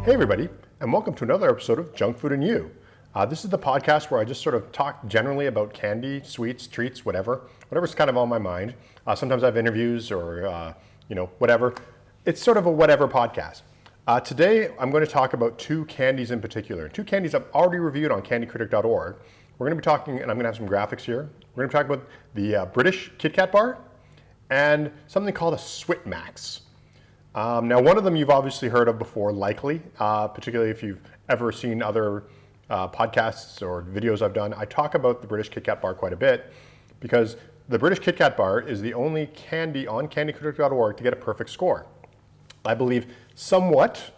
Hey everybody, and welcome to another episode of Junk Food and You. This is the podcast where I just sort of talk generally about candy, sweets, treats, whatever's kind of on my mind. Sometimes I have interviews or, whatever. It's sort of a whatever podcast. Today, I'm going to talk about two candies in particular. Two candies I've already reviewed on candycritic.org. We're going to be talking, and I'm going to have some graphics here. We're going to talk about the British Kit Kat bar and something called a Switmax. Now, one of them you've obviously heard of before, likely, particularly if you've ever seen other podcasts or videos I've done. I talk about the British Kit Kat bar quite a bit because the British Kit Kat bar is the only candy on candycritic.org to get a perfect score. I believe somewhat.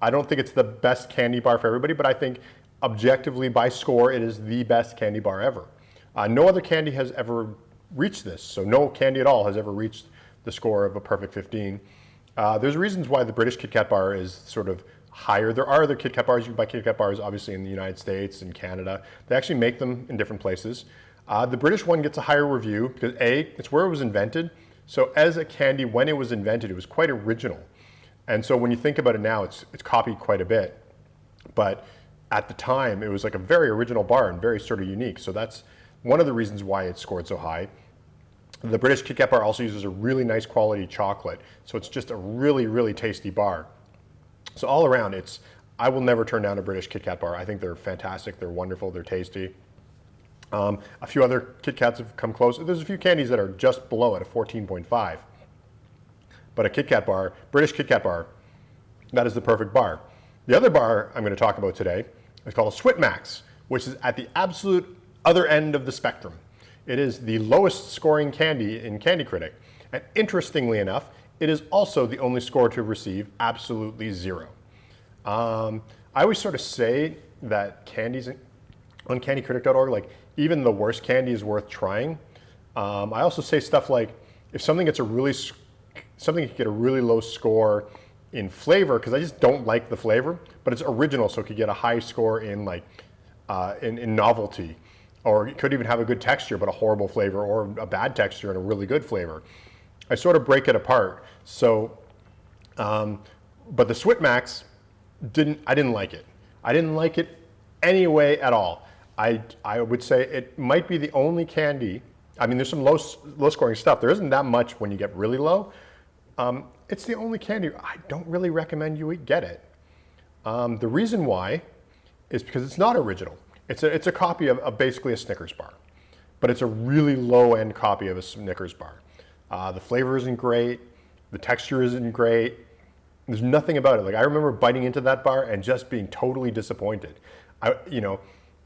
I don't think it's the best candy bar for everybody, but I think objectively by score, it is the best candy bar ever. No other candy has ever reached this, so no candy at all has ever reached the score of a perfect 15. There's reasons why the British Kit Kat bar is sort of higher. There are other Kit Kat bars. You can buy Kit Kat bars, obviously, in the United States and Canada. They actually make them in different places. The British one gets a higher review because A, it's where it was invented. So as a candy, when it was invented, it was quite original. And so when you think about it now, it's copied quite a bit. But at the time, it was like a very original bar and very sort of unique. So that's one of the reasons why it scored so high. The British Kit Kat bar also uses a really nice quality chocolate, so it's just a really, really tasty bar. So all around, I will never turn down a British Kit Kat bar. I think they're fantastic, they're wonderful, they're tasty. A few other Kit Kats have come close. There's a few candies that are just below it, a 14.5. But a Kit Kat bar, British Kit Kat bar, that is the perfect bar. The other bar I'm going to talk about today is called a Switmax, which is at the absolute other end of the spectrum. It is the lowest scoring candy in Candy Critic. And interestingly enough, it is also the only score to receive absolutely 0. I always sort of say that candies on candycritic.org, like even the worst candy is worth trying. I also say stuff like if something can get a really low score in flavor, because I just don't like the flavor, but it's original, so it could get a high score in in novelty. Or it could even have a good texture, but a horrible flavor, or a bad texture and a really good flavor. I sort of break it apart. So, but the Switmax, I didn't like it. I didn't like it anyway at all. I would say it might be the only candy. I mean, there's some low scoring stuff. There isn't that much when you get really low. It's the only candy. I don't really recommend you get it. The reason why is because it's not original. It's a copy of basically a Snickers bar, but it's a really low-end copy of a Snickers bar. The flavor isn't great, the texture isn't great. There's nothing about it. Like I remember biting into that bar and just being totally disappointed.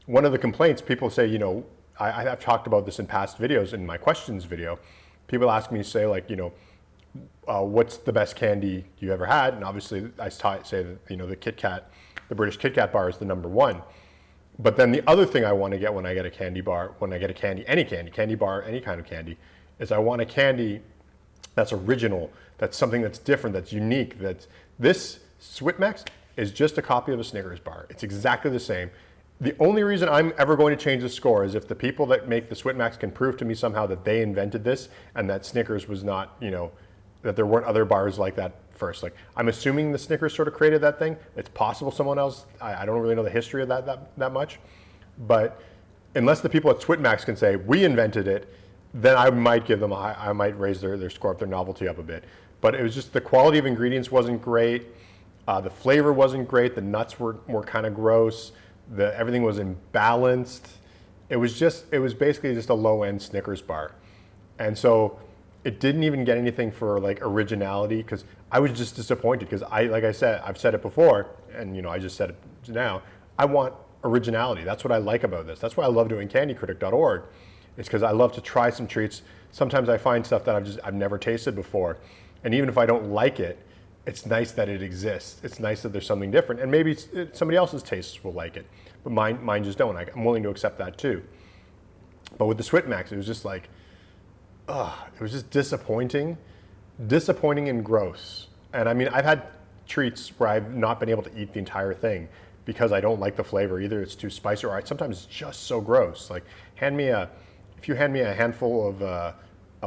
One of the complaints people say, I've talked about this in past videos in my questions video. People ask me, say what's the best candy you ever had? And obviously I say that the Kit Kat, the British Kit Kat bar is the number one. But then the other thing I want to get when I get a candy bar, any candy bar, any kind of candy, is I want a candy that's original, that's something that's different, that's unique. This Switmax is just a copy of a Snickers bar. It's exactly the same. The only reason I'm ever going to change the score is if the people that make the Switmax can prove to me somehow that they invented this and that Snickers was not, that there weren't other bars like that first. Like I'm assuming the Snickers sort of created that thing. It's possible someone else. I don't really know the history of that much, but unless the people at Switmax can say we invented it, then I might give them I might raise their score up, their novelty up a bit. But it was just the quality of ingredients wasn't great. The flavor wasn't great. The nuts were kind of gross. Everything was imbalanced. It was basically just a low end Snickers bar, and so it didn't even get anything for like originality because I was just disappointed because I've said it before and I just said it now. I want originality. That's what I like about this. That's why I love doing candycritic.org. It's because I love to try some treats. Sometimes I find stuff that I've never tasted before. And even if I don't like it, it's nice that it exists. It's nice that there's something different. And maybe somebody else's tastes will like it, but mine just don't. I'm willing to accept that too. But with the Switmax, it was just like, it was just disappointing and gross. And I mean, I've had treats where I've not been able to eat the entire thing because I don't like the flavor. Either it's too spicy or sometimes it's just so gross. Like if you hand me a handful of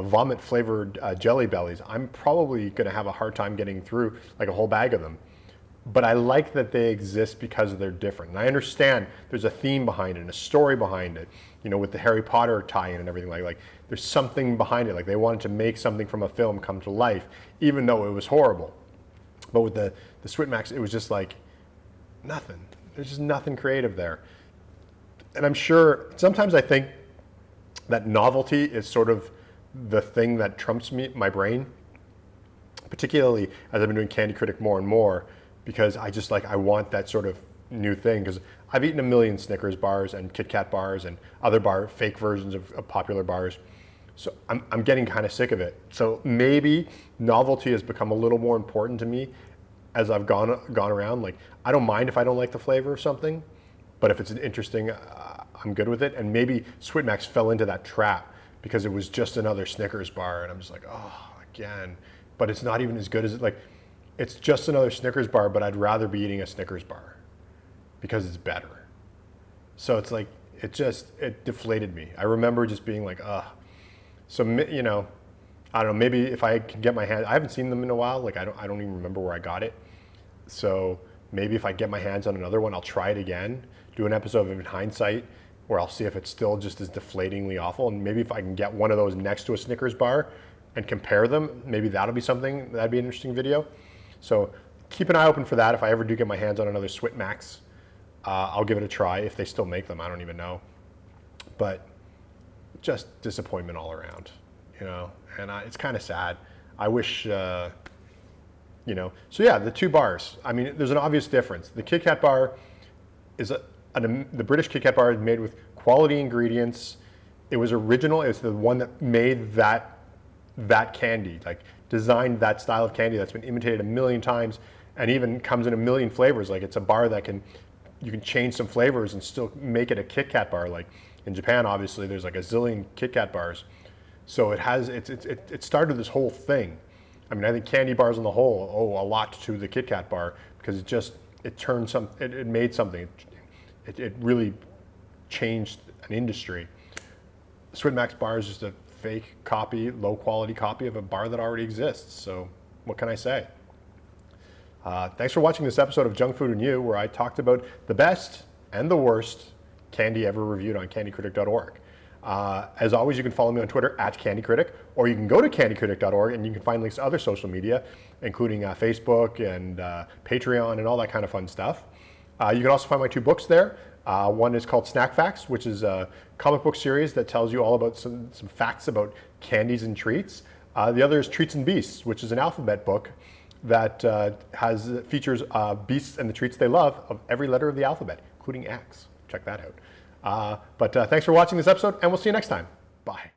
vomit flavored Jelly Bellies, I'm probably gonna have a hard time getting through like a whole bag of them. but I like that they exist because they're different. And I understand there's a theme behind it and a story behind it, you know, with the Harry Potter tie-in and everything like there's something behind it. Like they wanted to make something from a film come to life, even though it was horrible. But with the Switmax, it was just like nothing. There's just nothing creative there. And I'm sure sometimes I think that novelty is sort of the thing that trumps my brain, particularly as I've been doing Candy Critic more and more, because I want that sort of new thing. Because I've eaten a million Snickers bars and Kit Kat bars and other fake versions of popular bars. So I'm getting kind of sick of it. So maybe novelty has become a little more important to me as I've gone around. Like, I don't mind if I don't like the flavor of something, but if it's interesting, I'm good with it. And maybe Switmax fell into that trap because it was just another Snickers bar, and I'm just like, oh, again. But it's not even as good as it. Like, it's just another Snickers bar, but I'd rather be eating a Snickers bar because it's better. So it's like it deflated me. I remember just being like, ugh. So, you know, I don't know, maybe if I can get my hands, I haven't seen them in a while. Like, I don't even remember where I got it. So maybe if I get my hands on another one, I'll try it again, do an episode of it in hindsight, where I'll see if it's still just as deflatingly awful. And maybe if I can get one of those next to a Snickers bar and compare them, maybe that'd be an interesting video. So keep an eye open for that. If I ever do get my hands on another Switmax, I'll give it a try. If they still make them, I don't even know. But just disappointment all around, you know, and it's kind of sad. I wish, you know, so yeah, the two bars. I mean, there's an obvious difference. The Kit Kat bar is the British Kit Kat bar is made with quality ingredients. It was original. It's the one that made that candy, like designed that style of candy that's been imitated a million times and even comes in a million flavors. Like, it's a bar that you can change some flavors and still make it a Kit Kat bar. Like in Japan, obviously, there's like a zillion Kit Kat bars. So it started this whole thing. I mean, I think candy bars on the whole owe a lot to the Kit Kat bar because it made something. It really changed an industry. Switmax bar is just a fake copy, low quality copy of a bar that already exists. So what can I say? Thanks for watching this episode of Junk Food and You, where I talked about the best and the worst candy ever reviewed on candycritic.org. As always, you can follow me on Twitter @CandyCritic, or you can go to candycritic.org and you can find links to other social media, including Facebook and Patreon and all that kind of fun stuff. You can also find my two books there. One is called Snack Facts, which is a comic book series that tells you all about some facts about candies and treats. The other is Treats and Beasts, which is an alphabet book that features beasts and the treats they love of every letter of the alphabet, including X. Check that out. But thanks for watching this episode, and we'll see you next time. Bye.